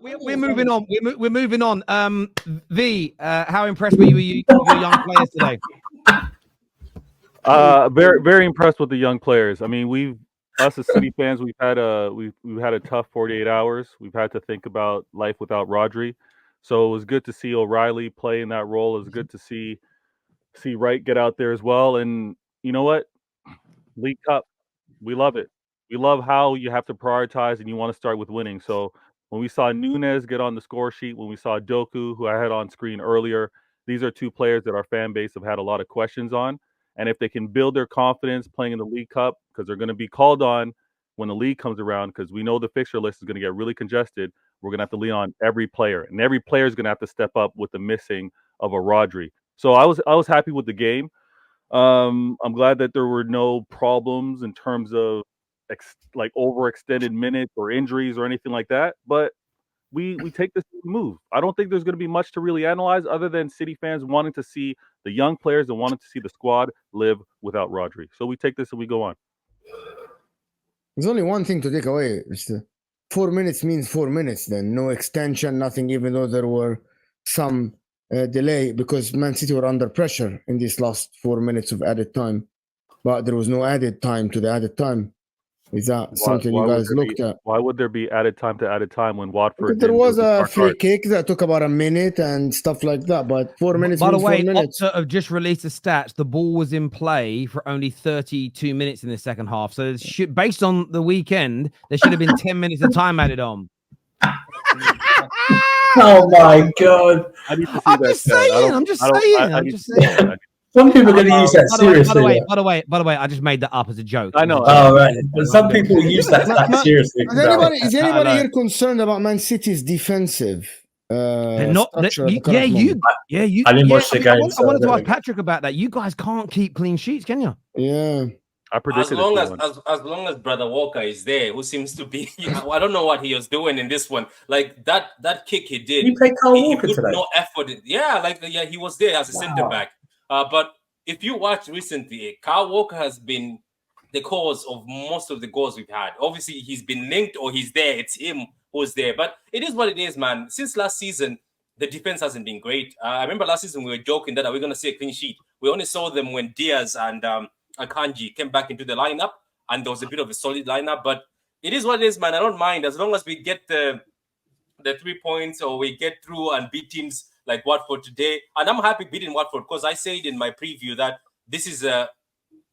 we're moving on. We're moving on. How impressed were you with your young players today? Very very impressed with the young players. I mean, us as City fans, we've had a tough 48 hours. We've had to think about life without Rodri, so it was good to see O'Reilly play in that role. It was good to see Wright get out there as well. And you know what, League Cup, we love it. We love how you have to prioritize and you want to start with winning. So when we saw Nunes get on the score sheet, when we saw Doku, who I had on screen earlier, these are two players that our fan base have had a lot of questions on. And if they can build their confidence playing in the League Cup, because they're going to be called on when the league comes around, because we know the fixture list is going to get really congested, we're going to have to lean on every player. And every player is going to have to step up with the missing of a Rodri. So I was happy with the game. I'm glad that there were no problems in terms of like overextended minutes or injuries or anything like that. But we take this move. I don't think there's going to be much to really analyze other than City fans wanting to see the young players and wanting to see the squad live without Rodri. So we take this and we go on. There's only one thing to take away. 4 minutes means 4 minutes then. No extension, nothing, even though there were some delay because Man City were under pressure in these last 4 minutes of added time. But there was no added time to the added time. Is that something you guys looked at? Why would there be added time when Watford? Because there was a free kick that took about a minute and stuff like that. But 4 minutes. By the way, 4 minutes. Opta have just released the stats. The ball was in play for only 32 minutes in the second half. So based on the weekend, there should have been 10 minutes of time added on. Oh my God! I'm just saying. Some people are going to use that seriously. By the way, I just made that up as a joke. I know. Oh, right. But some people use that seriously. Is anybody here concerned about Man City's defensive? I didn't watch the game. I wanted to ask Patrick about that. You guys can't keep clean sheets, can you? Yeah. I predicted as long as Brother Walker is there, who seems to be, I don't know what he was doing in this one. Like that kick he did, he played Kyle Walker today. No effort. Yeah, he was there as a centre back. But if you watch recently, Kyle Walker has been the cause of most of the goals we've had. Obviously, he's been linked or he's there. It's him who's there. But it is what it is, man. Since last season, the defense hasn't been great. I remember last season we were joking that we're going to see a clean sheet. We only saw them when Diaz and Akanji came back into the lineup, and there was a bit of a solid lineup. But it is what it is, man. I don't mind as long as we get the 3 points or we get through and beat teams like Watford today. And I'm happy beating Watford because I said in my preview that this is a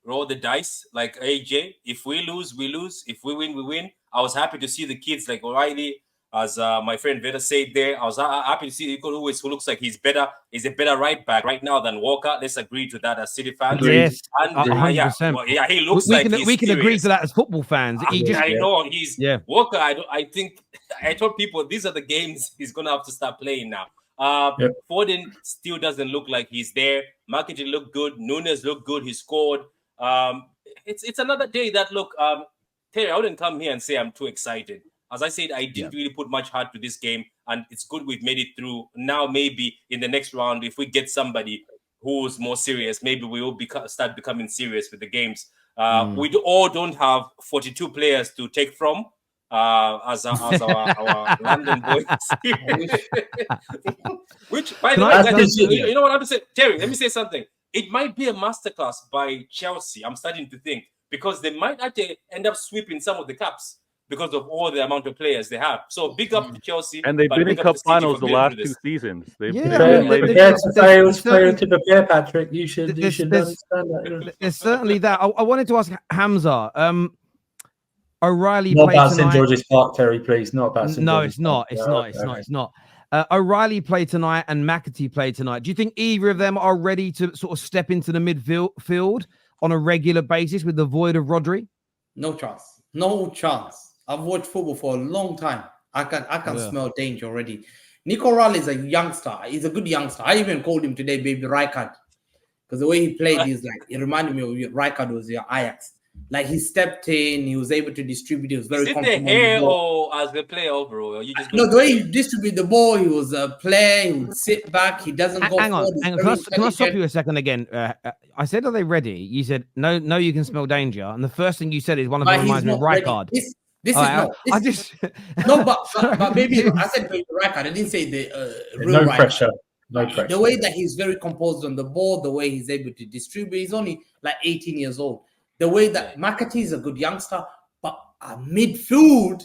roll the dice like AJ. If we lose, we lose. If we win, we win. I was happy to see the kids like O'Reilly, as my friend Veda said there. I was happy to see Iko Lewis, who looks like he's a better right back right now than Walker. Let's agree to that as City fans. Yes, and 100%. He looks we can agree to that as football fans. Walker. I think I told people these are the games he's gonna have to start playing now. Foden still doesn't look like he's there. Marketing looked good. Nunes looked good. He scored. It's another day that Terry, I wouldn't come here and say I'm too excited. As I said, I didn't really put much heart to this game, and it's good we've made it through. Now, maybe in the next round, if we get somebody who's more serious, maybe we will start becoming serious with the games. We all don't have 42 players to take from. As our London boys. Which, by the way, you know what I'm saying? Terry, let me say something. It might be a masterclass by Chelsea, I'm starting to think, because they might actually end up sweeping some of the cups because of all the amount of players they have. So big up to Chelsea. And they've been in cup finals the last 2 seasons. They've to prepare, Patrick. You should understand that. There's certainly that. I wanted to ask Hamza. O'Reilly not played about tonight. St George's Park, Terry, please. Not about St. No, George's it's not. O'Reilly played tonight and McAtee played tonight. Do you think either of them are ready to sort of step into the midfield on a regular basis with the void of Rodri? No chance. I've watched football for a long time. I can smell danger already. Nico O'Reilly is a youngster. He's a good youngster. I even called him today, baby Rijkaard, because the way he played is like it reminded me of Rijkaard was your Ajax. Like he stepped in, he was able to distribute. He was very comfortable. Is it the hair or as the player overall? Or you just the way he distributed the ball, he was a player. He would sit back. He doesn't go forward. Hang on. Can I stop you a second again? I said, "Are they ready?" You said, "No, you can smell danger." And the first thing you said is one of them reminds me of Rijkaard. This All is right, no. I This, just no, but maybe I said Baby Rijkaard. I didn't say the real No Rijkaard. pressure. No pressure. The way that he's very composed on the ball, the way he's able to distribute, he's only like 18 years old. The way that McAtee is a good youngster, but a midfield,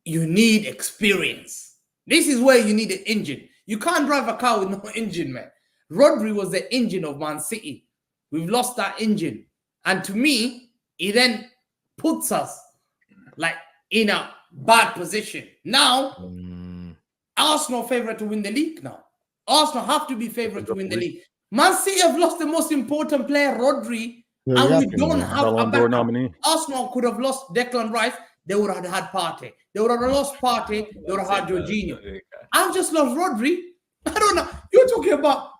you need experience. This is where you need an engine. You can't drive a car with no engine, man. Rodri was the engine of Man City. We've lost that engine. And to me, he then puts us like in a bad position. Now, Arsenal favorite to win the league now. Arsenal have to be favorite to win the league. Man City have lost the most important player, Rodri, and we don't have a backup. Nominee. Arsenal could have lost Declan Rice. They would have had Partey. They would have lost Partey. They would have had Jorginho. I've just lost Rodri. I don't know. You're talking about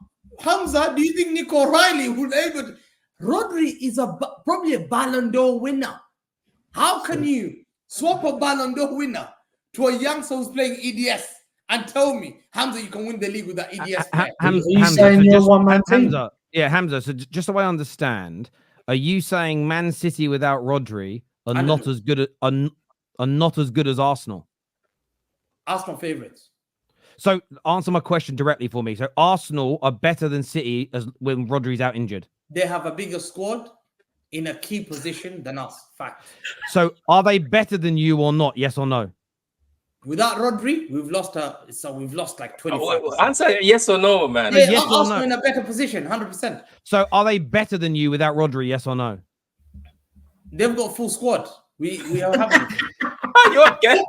Hamza. Do you think Nico O'Reilly would able to? Rodri is probably a Ballon d'Or winner. How can you swap a Ballon d'Or winner to a youngster who's playing EDS and tell me, Hamza, you can win the league with that EDS player? Hamza, yeah, Hamza. So just so I understand, are you saying Man City without Rodri are not as good as Arsenal? Arsenal favourites. So answer my question directly for me. So Arsenal are better than City when Rodri's out injured. They have a bigger squad in a key position than us. Fact. So are they better than you or not? Yes or no? Without Rodri, we've lost like 25. Answer yes or no, man. They yes are or Arsenal no? in a better position, 100%. So are they better than you without Rodri? Yes or no? They've got full squad. We are having. You okay?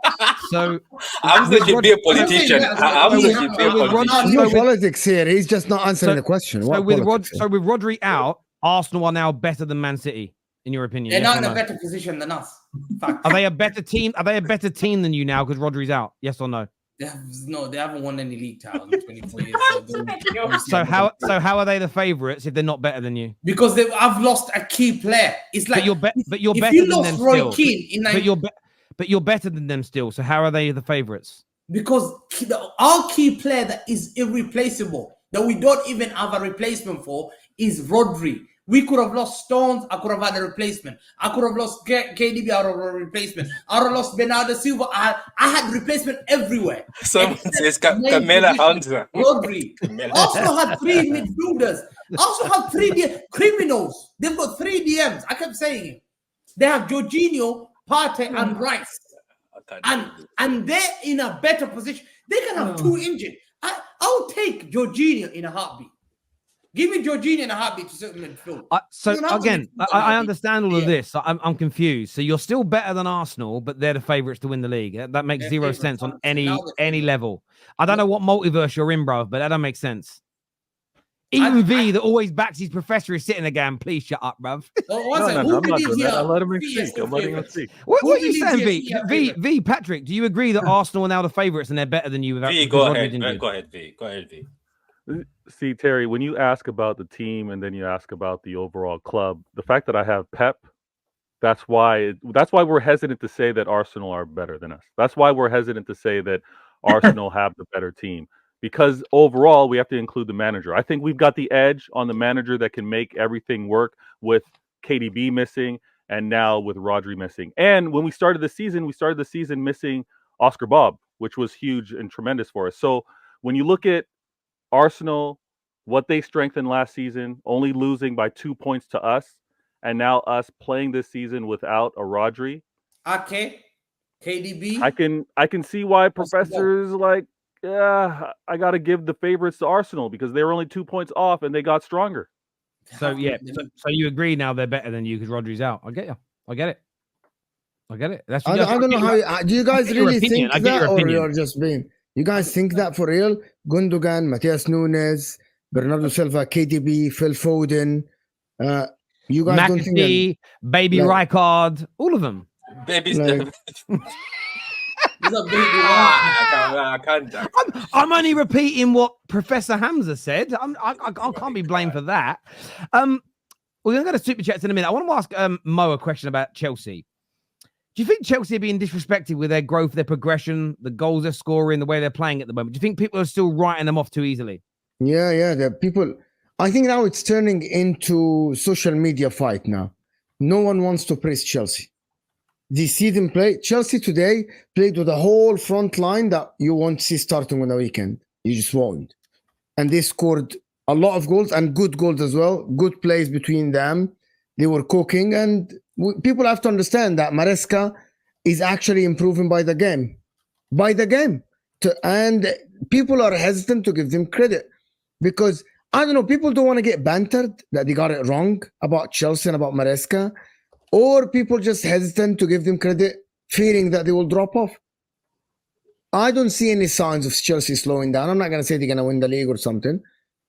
So Hamza should be a politician. Hamza should be a No politician. politics here. He's just not answering the question. So with Rodri out, Arsenal are now better than Man City, in your opinion. They're yes not in or a no? better position than us. Fact. Are they a better team? Are they a better team than you now because Rodri's out? Yes or no? They haven't won any league titles in 24 years. So how are they the favourites if they're not better than you? Because I've lost a key player. It's like but you're if better you than lost them Roy still. Keane in But you're better than them still. So how are they the favourites? because our key player that is irreplaceable, that we don't even have a replacement for, is Rodri. We could have lost Stones. I could have had a replacement. I could have lost KDB out of a replacement. I would have lost Bernardo Silva. I had replacement everywhere. Someone says Camela Hamza. Rodri. Arsenal had 3 midfielders. Arsenal had 3 criminals. They've got 3 DMs. I kept saying it. They have Jorginho, Partey, and Rice. And they're in a better position. They can have 2 engines. I'll take Jorginho in a heartbeat. Give me Jorginho in a heartbeat to certain midfield. I understand all of this. I'm confused. So you're still better than Arsenal, but they're the favourites to win the league. That makes zero sense on any level. I don't know what multiverse you're in, bro, but that don't make sense. Even V, that always backs his professor, is sitting again. Please shut up, bruv. I'm not doing that. I let him speak. I'm letting him speak. What are you saying, V? Patrick, do you agree that Arsenal are now the favourites and they're better than you? Without V, go ahead, V. See, Terry, when you ask about the team and then you ask about the overall club, the fact that I have Pep, that's why we're hesitant to say that Arsenal are better than us. That's why we're hesitant to say that Arsenal have the better team. Because overall, we have to include the manager. I think we've got the edge on the manager that can make everything work with KDB missing and now with Rodri missing. And when we started the season missing Oscar Bob, which was huge and tremendous for us. So when you look at Arsenal, what they strengthened last season, only losing by 2 points to us, and now us playing this season without a Rodri. Okay, KDB. I can see why professors like, yeah, I got to give the favorites to Arsenal because they were only 2 points off and they got stronger. So so you agree now they're better than you because Rodri's out. I get you. I get it. That's I don't know how. Do you guys really think that, or you're just being? You guys think that for real? Gundogan, Matthias Nunes, Bernardo Silva, KDB, Phil Foden. You guys McAtee, don't think that, Baby Rijkaard, all of them. I can't. I'm only repeating what Professor Hamza said. I can't be blamed for that. We're going to go to super chats in a minute. I want to ask Mo a question about Chelsea. Do you think Chelsea are being disrespected with their growth, their progression, the goals they're scoring, the way they're playing at the moment? Do you think people are still writing them off too easily? Yeah. The people. I think now it's turning into social media fight now. No one wants to praise Chelsea. they see them play. Chelsea today played with a whole front line that you won't see starting on the weekend. You just won't. And they scored a lot of goals and good goals as well. Good plays between them. They were cooking. And people have to understand that Maresca is actually improving by the game. By the game. And people are hesitant to give them credit because, I don't know, people don't want to get bantered that they got it wrong about Chelsea and about Maresca, or people just hesitant to give them credit, fearing that they will drop off. I don't see any signs of Chelsea slowing down. I'm not going to say they're going to win the league or something,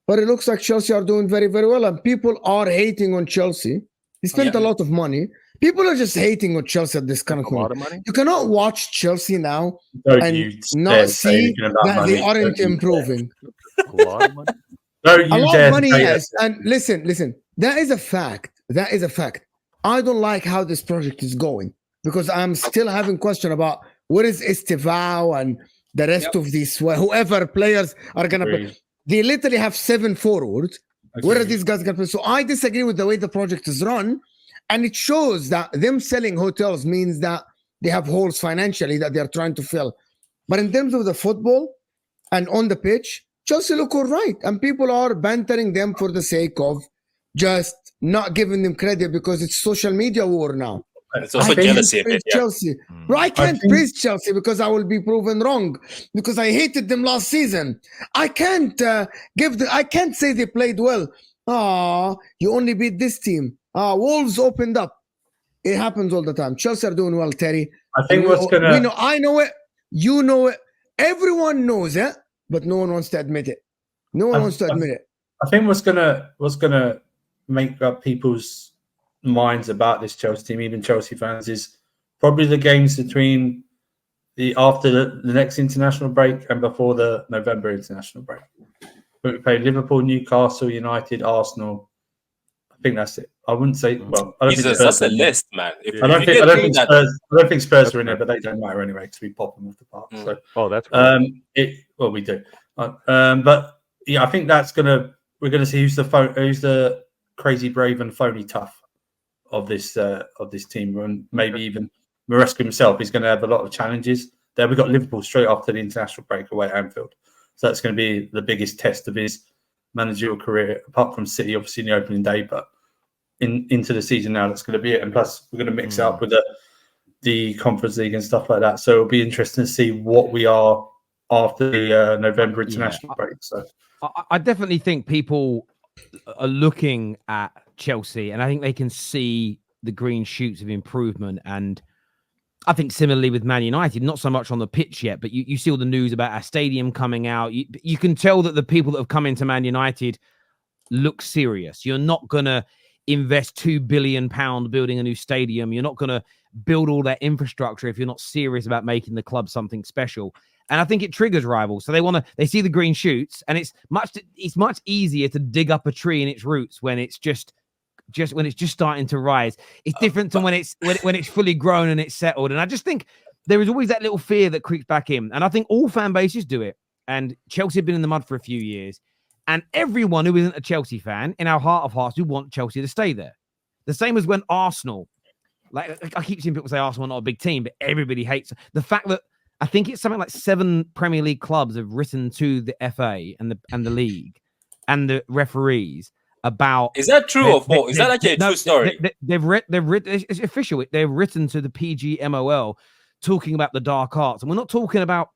but it looks like Chelsea are doing very, very well. And people are hating on Chelsea. They spent a lot of money. People are just hating on Chelsea at this kind of point. You cannot watch Chelsea now and not see that they aren't improving. A lot of money. A lot of money, yes. And listen, that is a fact. That is a fact. I don't like how this project is going because I'm still having question about where is Estevao and the rest of these, whoever players are going to play. They literally have 7 forwards. Where are these guys going to play? So I disagree with the way the project is run. And it shows that them selling hotels means that they have holes financially that they're trying to fill. But in terms of the football and on the pitch, Chelsea look all right. And people are bantering them for the sake of just not giving them credit because it's social media war now. And it's also jealousy. Chelsea. Well, I can't praise Chelsea because I will be proven wrong because I hated them last season. I can't I can't say they played well. You only beat this team. Wolves opened up. It happens all the time. Chelsea are doing well, Terry. I think I know it. You know it. Everyone knows it, but no one wants to admit it. No one wants to admit it. I think what's gonna make up people's minds about this Chelsea team, even Chelsea fans, is probably the games between after the next international break and before the November international break. We play Liverpool, Newcastle, United, Arsenal. I think that's it. I wouldn't say. Well, I don't think that's a list, man. I don't think Spurs are in there, but they don't matter anyway because we pop them off the park. So, that's great. Well, we do. But yeah, I think we're gonna see who's the crazy brave and phony tough of this team, and maybe even Maresca himself is going to have a lot of challenges. There, we got Liverpool straight after the international break away at Anfield, so that's going to be the biggest test of his managerial career, apart from City, obviously in the opening day. But into the season now, that's going to be it. And plus, we're going to mix it up with the Conference League and stuff like that. So it'll be interesting to see what we are after the November international break. So I definitely think people are looking at Chelsea, and I think they can see the green shoots of improvement. And I think similarly with Man United, not so much on the pitch yet, but you see all the news about our stadium coming out. You can tell that the people that have come into Man United look serious. You're not going to invest £2 billion building a new stadium. You're not going to build all that infrastructure if you're not serious about making the club something special. And I think it triggers rivals. So they see the green shoots, and it's much easier to dig up a tree in its roots when it's just when it's just starting to rise. It's different to when it's fully grown and it's settled. And I just think there is always that little fear that creeps back in. And I think all fan bases do it. And Chelsea have been in the mud for a few years. And everyone who isn't a Chelsea fan, in our heart of hearts, we want Chelsea to stay there. The same as when Arsenal, like I keep seeing people say Arsenal are not a big team, but everybody hates the fact that I think it's something like 7 Premier League clubs have written to the FA and the league and the referees about. Is that true or false? Is that actually a true story? They've written. It's official. They've written to the PGMOL talking about the dark arts, and we're not talking about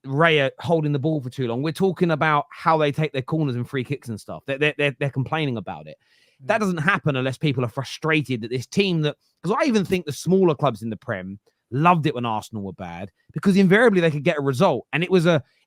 Raya holding the ball for too long. We're talking about how they take their corners and free kicks and stuff. They're complaining about it. That doesn't happen unless people are frustrated that this team because I even think the smaller clubs in the Prem loved it when Arsenal were bad because invariably they could get a result, and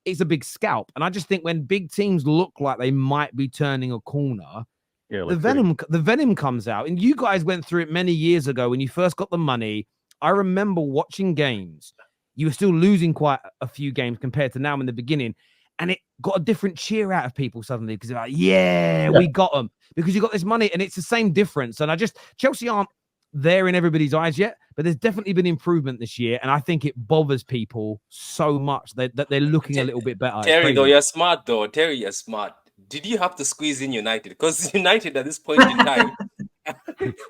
it's a big scalp. And I just think when big teams look like they might be turning a corner, the venom comes out. And you guys went through it many years ago when you first got the money. I remember watching games. You were still losing quite a few games compared to now in the beginning, and it got a different cheer out of people suddenly because they're like, yeah, we got them because you got this money, and it's the same difference. And Chelsea aren't there in everybody's eyes yet, but there's definitely been improvement this year, and I think it bothers people so much that they're looking a little bit better. Terry, you're smart. Did you have to squeeze in United? Because United at this point in time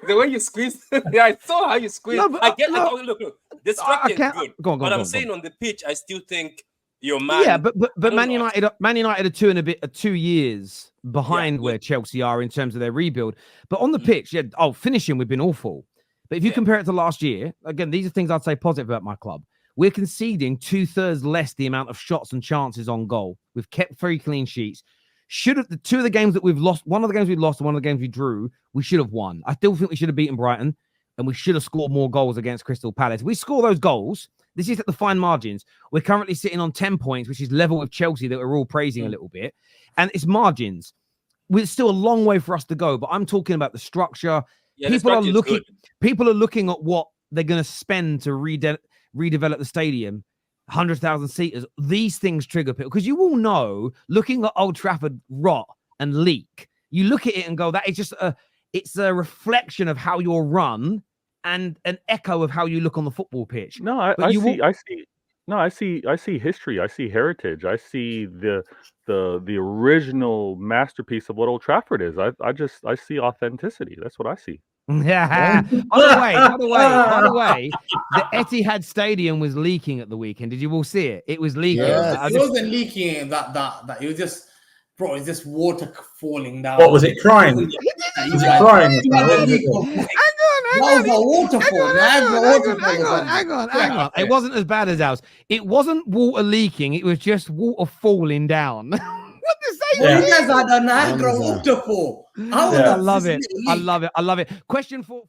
The way you squeeze, yeah, I saw how you squeeze. No, but, I get, no, look. The structure is good, Go on, but I'm go saying on. on the pitch, I still think your man. Yeah, but don't Man know. United are 2 years behind where Chelsea are in terms of their rebuild. But on the pitch, finishing, we've been awful. But if you compare it to last year, again, these are things I'd say positive about my club. We're conceding 2/3 less the amount of shots and chances on goal. We've kept 3 clean sheets. The 2 of the games that we've lost, one of the games we lost and one of the games we drew, we should have won. I still think we should have beaten Brighton, and we should have scored more goals against Crystal Palace. We score those goals. This is at the fine margins. We're currently sitting on 10 points, which is level with Chelsea that we're all praising a little bit. And it's margins. We're still a long way for us to go, but I'm talking about the structure. Yeah, People are looking at what they're going to spend to redevelop the stadium. 100,000 seaters. These things trigger people because you all know, looking at Old Trafford rot and leak, you look at it and go, that is just it's a reflection of how you're run and an echo of how you look on the football pitch. No, I see history. I see heritage. I see the original masterpiece of what Old Trafford is. I see authenticity. That's what I see. Yeah. By the way, the Etihad Stadium was leaking at the weekend. Did you all see it? It was leaking. Yes. It wasn't leaking that. It was just, bro, it's just water falling down. What was it? Crying? Was it crying? That was a waterfall. Hang on. It wasn't as bad as ours. It wasn't water leaking. It was just water falling down. What the same? You guys had a Niagara waterfall. I love it. Question for